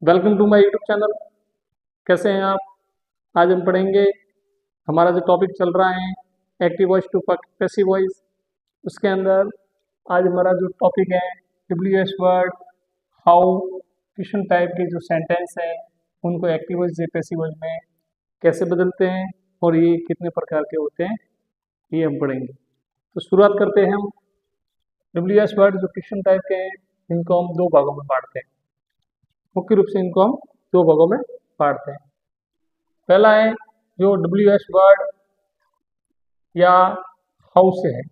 Welcome to my YouTube channel. कैसे हैं आप? आज हम पढ़ेंगे, हमारा जो टॉपिक चल रहा है active voice to passive voice, उसके अंदर आज हमारा जो टॉपिक है W S word, how, question type के जो सेंटेंस हैं उनको एक्टिव वॉइस से पैसिव वॉइस में कैसे बदलते हैं और ये कितने प्रकार के होते हैं, ये हम पढ़ेंगे। तो शुरुआत करते हैं हम। डब्ल्यू एस वर्ड जो क्वेश्चन टाइप के हैं इनको हम दो भागों में बांटते हैं। मुख्य रूप से इनको हम दो भागों में बांटते हैं। पहला है जो डब्ल्यू एस वर्ड या हाउ से है,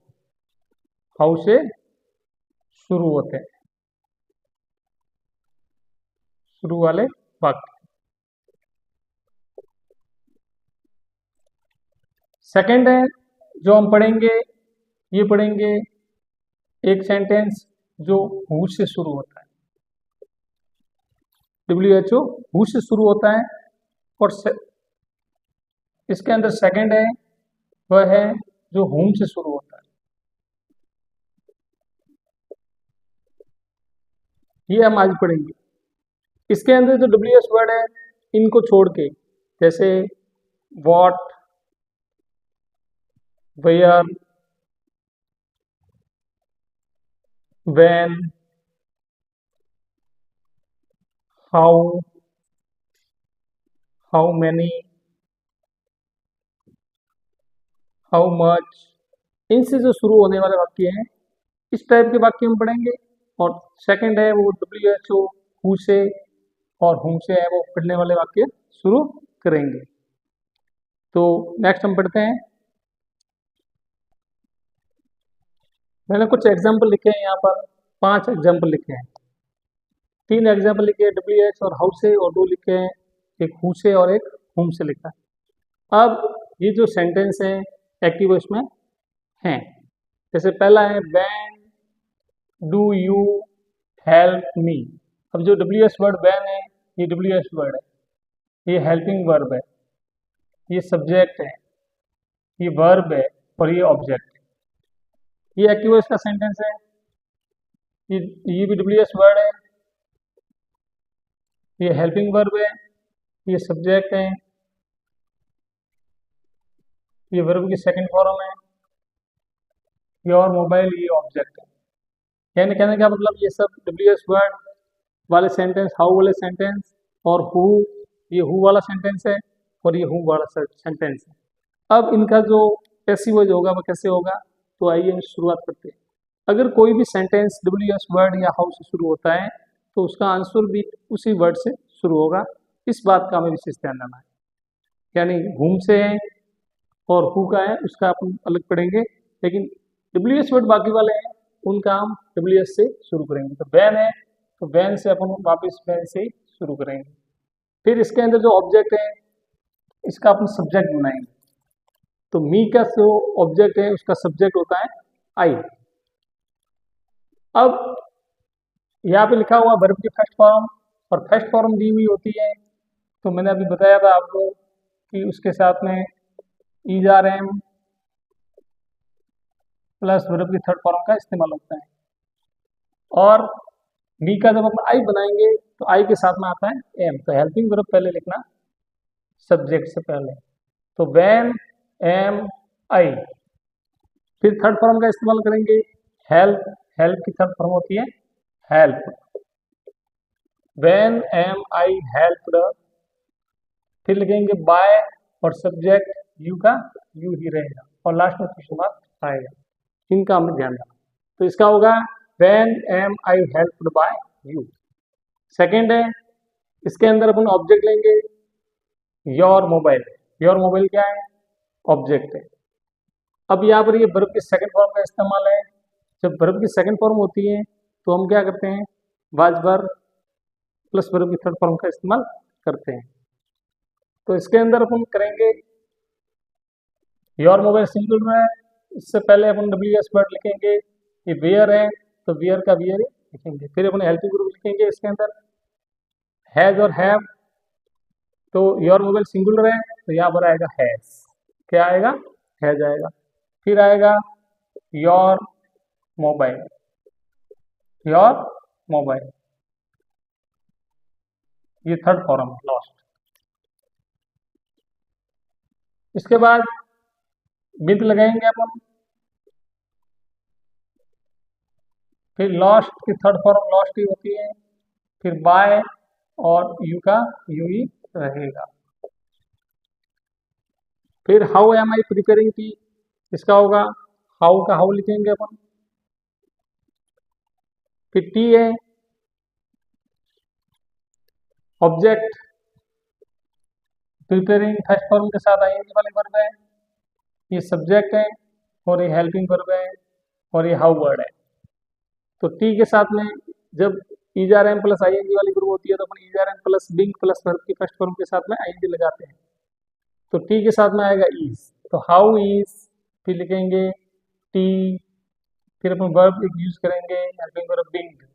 हाउ से शुरू होते हैं, शुरू वाले वाक्य। सेकंड है जो हम पढ़ेंगे, ये पढ़ेंगे एक सेंटेंस जो हु से शुरू होता है। WHO हु से शुरू होता है और इसके अंदर सेकंड है वह है जो हुम से शुरू होता है। ये हम आज पढ़ेंगे। इसके अंदर जो डब्ल्यू एस वर्ड है इनको छोड़ के, जैसे what, where, when, how, how many, how much, इनसे जो शुरू होने वाले वाक्य हैं इस टाइप के वाक्य हम पढ़ेंगे। और सेकंड है वो WHO हु से और हुम से है वो पढ़ने वाले वाक्य शुरू करेंगे। तो नेक्स्ट हम पढ़ते हैं। मैंने कुछ एग्जाम्पल लिखे हैं यहाँ पर, 5 एग्जाम्पल लिखे हैं। 3 एग्जाम्पल लिखे हैं WH और हाउ से, और 2 लिखे हैं एक हु से और एक हुम से लिखा है। अब ये जो सेंटेंस है एक्टिव वॉइस में हैं, जैसे पहला है when do you help me. अब जो WH वर्ड व्हेन है ये WH वर्ड है, ये हेल्पिंग वर्ब है, ये सब्जेक्ट है, ये वर्ब है और ये ऑब्जेक्ट है। ये एक्टिव वॉइस का सेंटेंस है। ये भी WH वर्ड है, ये हेल्पिंग वर्ब है, ये सब्जेक्ट है, ये वर्ब की सेकंड फॉर्म है, योर मोबाइल ये ऑब्जेक्ट है। यानी कहने का मतलब ये सब WH वर्ड वाले सेंटेंस, हाउ वाले सेंटेंस और हु, ये हु वाला सेंटेंस है और ये हु वाला सेंटेंस है। अब इनका जो पैसिव वॉइस होगा वो कैसे होगा, तो आइए हम शुरुआत करते हैं। अगर कोई भी सेंटेंस WH वर्ड या हाउ से शुरू होता है तो उसका आंसर भी उसी वर्ड से शुरू होगा। इस बात का हमें विशेष ध्यान देना है। यानी हुम से है और हु का है उसका अपन अलग पढ़ेंगे, लेकिन WH वर्ड बाकी वाले हैं उनका हम WH से शुरू करेंगे। तो वैन है तो वैन से अपन वापस वैन से ही शुरू करेंगे। फिर इसके अंदर जो ऑब्जेक्ट है इसका अपन सब्जेक्ट बनाएंगे। तो मी का जो ऑब्जेक्ट है उसका सब्जेक्ट होता है आई। अब यहाँ पे लिखा हुआ वर्ब की फर्स्ट फॉर्म, और फर्स्ट फॉर्म दी हुई होती है, तो मैंने अभी बताया था आपको कि उसके साथ में is are am plus verb की थर्ड फॉर्म का इस्तेमाल होता है। और बी का जब हम आई बनाएंगे तो आई के साथ में आता है एम, तो हेल्पिंग वर्ब पहले लिखना सब्जेक्ट से पहले। तो व्हेन एम आई, फिर थर्ड फॉर्म का इस्तेमाल करेंगे हेल्प, हेल्प की थर्ड फॉर्म होती है help. When am I helped, फिर लिखेंगे बाय और सब्जेक्ट यू का यू ही रहेगा और लास्ट में क्वेश्चन मार्क आएगा। इनका हमें ध्यान रखना। तो इसका होगा when am I helped by you. Second है इसके अंदर अपन ऑब्जेक्ट लेंगे योर मोबाइल। योर मोबाइल क्या है? ऑब्जेक्ट है। अब यहाँ पर ये वर्ब की सेकंड फॉर्म का इस्तेमाल है। जब वर्ब की सेकंड फॉर्म होती है तो हम क्या करते हैं, वाज वर्ब प्लस वर्ब की थर्ड फॉर्म का इस्तेमाल करते हैं। तो इसके अंदर अपन करेंगे योर मोबाइल सिंगुलर है, इससे पहले अपन WH वर्ड लिखेंगे। ये वेयर है तो वेयर का वेयर लिखेंगे। फिर अपन हेल्पिंग ग्रुप लिखेंगे इसके अंदर हैज और हैव। तो योर मोबाइल सिंगुलर है तो यहाँ पर आएगा हैज, क्या आएगा? हैज आएगा। फिर आएगा योर मोबाइल, योर मोबाइल, ये थर्ड फॉर्म है लॉस्ट। इसके बाद विद लगाएंगे अपन, फिर लॉस्ट की थर्ड फॉर्म लॉस्ट ही होती है, फिर बाय और यू का यू ही रहेगा। फिर how am I preparing T, इसका होगा हाउ का हाउ लिखेंगे अपन, फिर टी है ऑब्जेक्ट, प्रिपेयरिंग फर्स्ट फॉर्म के साथ आएंगे वाले वर्ब है, ये सब्जेक्ट है और ये हेल्पिंग वर्ब है और ये हाउ वर्ड है। तो टी के साथ में जब ईजार एम प्लस आईएनजी वाली वर्ब होती है तो अपन is are am plus being plus verb की फर्स्ट फॉर्म के साथ में आईएनजी लगाते हैं। तो टी के साथ में आएगा इज, तो हाउ इज, फिर लिखेंगे टी, फिर अपन वर्ब एक यूज करेंगे हेल्पिंग वर्ब बिंग,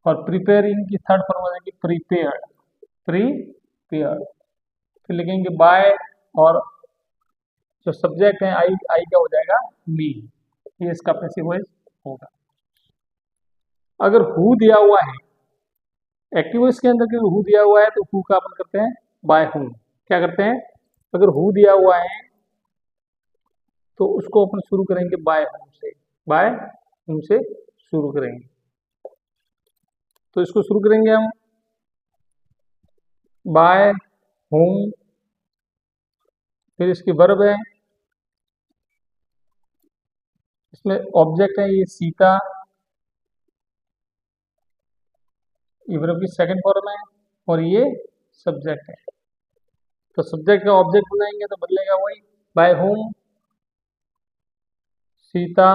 और प्रिपेयरिंग की थर्ड फॉर्म हो जाएगी प्रिपेयर्ड, प्रिपेयर्ड, फिर लिखेंगे बाय और जो सब्जेक्ट है आई, आई का हो जाएगा मी, ये इसका पैसिव वॉइस होगा। अगर हु दिया हुआ है एक्टिव वॉइस के अंदर, हु दिया हुआ है तो हु का अपन करते हैं बाय हूम, क्या करते हैं, अगर हु दिया हुआ है तो उसको अपन शुरू करेंगे बाय हूम से, बाय हूम से शुरू करेंगे। तो इसको शुरू करेंगे हम बाय हूम, फिर इसकी वर्ब है, इसमें ऑब्जेक्ट है ये सीता, ये वर्ब की सेकंड फॉर्म है और ये सब्जेक्ट है। तो सब्जेक्ट का ऑब्जेक्ट बनाएंगे तो बदलेगा वही, by whom Sita,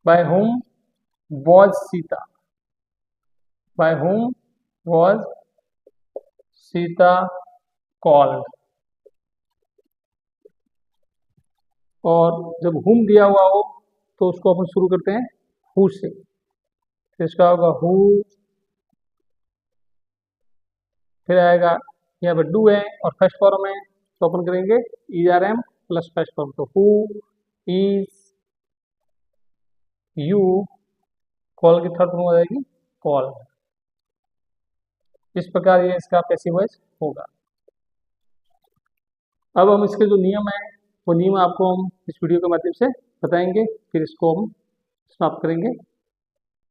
by whom was Sita, by whom was Sita called. और जब हुम दिया हुआ हो तो उसको अपन शुरू करते हैं हु से, फिर इसका होगा हु, फिर आएगा यहाँ पर डू है और फर्स्ट फॉर्म है तो अपन करेंगे ईआर एम प्लस फर्स्ट फॉर्म, तो हु इज यू, कॉल की थर्ड फॉर्म हो जाएगी कॉल। इस प्रकार ये इसका पैसिव वॉइस होगा। अब हम इसके जो नियम है वो नियम आपको हम इस वीडियो के माध्यम से बताएंगे, फिर इसको हम समाप्त करेंगे।